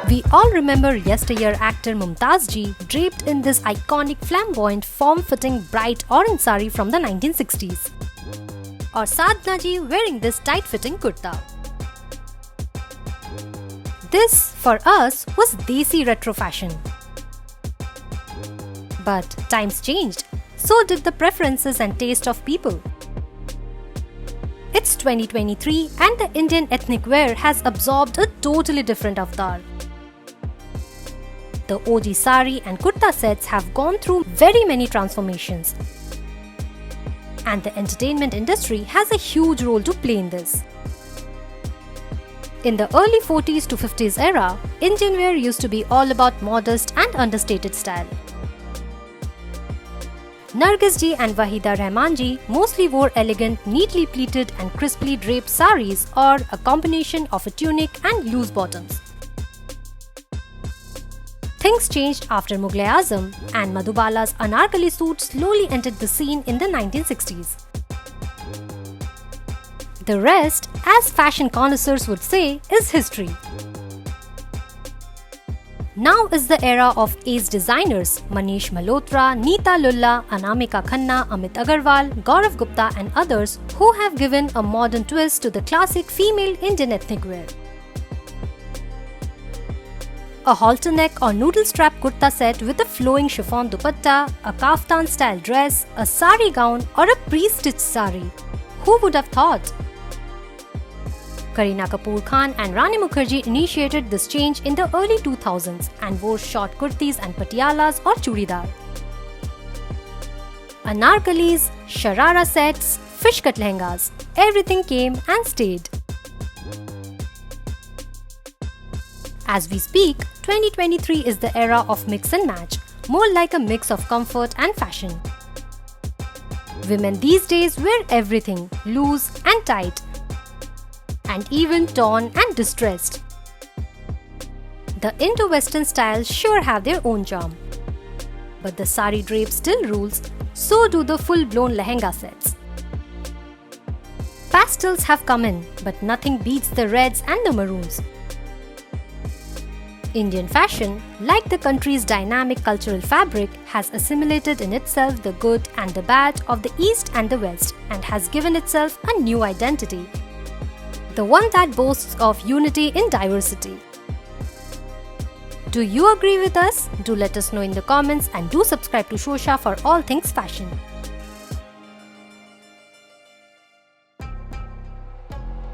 We all remember yesteryear actor Mumtaz Ji draped in this iconic flamboyant form-fitting bright orange saree from the 1960s. Or Sadhna Ji wearing this tight-fitting kurta. This, for us, was desi retro fashion. But times changed, so did the preferences and taste of people. It's 2023 and the Indian ethnic wear has absorbed a totally different avatar. The OG sari and kurta sets have gone through very many transformations. And the entertainment industry has a huge role to play in this. In the early 40s to 50s era, Indian wear used to be all about modest and understated style. Nargis Ji and Wahida Rahman Ji mostly wore elegant, neatly pleated and crisply draped saris or a combination of a tunic and loose bottoms. Things changed after Mughal-e-Azam and Madhubala's Anarkali suit slowly entered the scene in the 1960s. The rest, as fashion connoisseurs would say, is history. Now is the era of ace designers Manish Malhotra, Neeta Lulla, Anamika Khanna, Amit Agarwal, Gaurav Gupta and others who have given a modern twist to the classic female Indian ethnic wear. A halter neck or noodle strap kurta set with a flowing chiffon dupatta, a kaftan style dress, a sari gown or a pre-stitched sari. Who would have thought? Kareena Kapoor Khan and Rani Mukherjee initiated this change in the early 2000s and wore short kurtis and patialas or churidar. Anarkalis, sharara sets, fish cut lehengas, everything came and stayed. As we speak, 2023 is the era of mix and match, more like a mix of comfort and fashion. Women these days wear everything, loose and tight, and even torn and distressed. The Indo-Western styles sure have their own charm. But the sari drape still rules, so do the full-blown lehenga sets. Pastels have come in, but nothing beats the reds and the maroons. Indian fashion, like the country's dynamic cultural fabric, has assimilated in itself the good and the bad of the East and the West and has given itself a new identity. The one that boasts of unity in diversity. Do you agree with us? Do let us know in the comments and do subscribe to Shosha for all things fashion.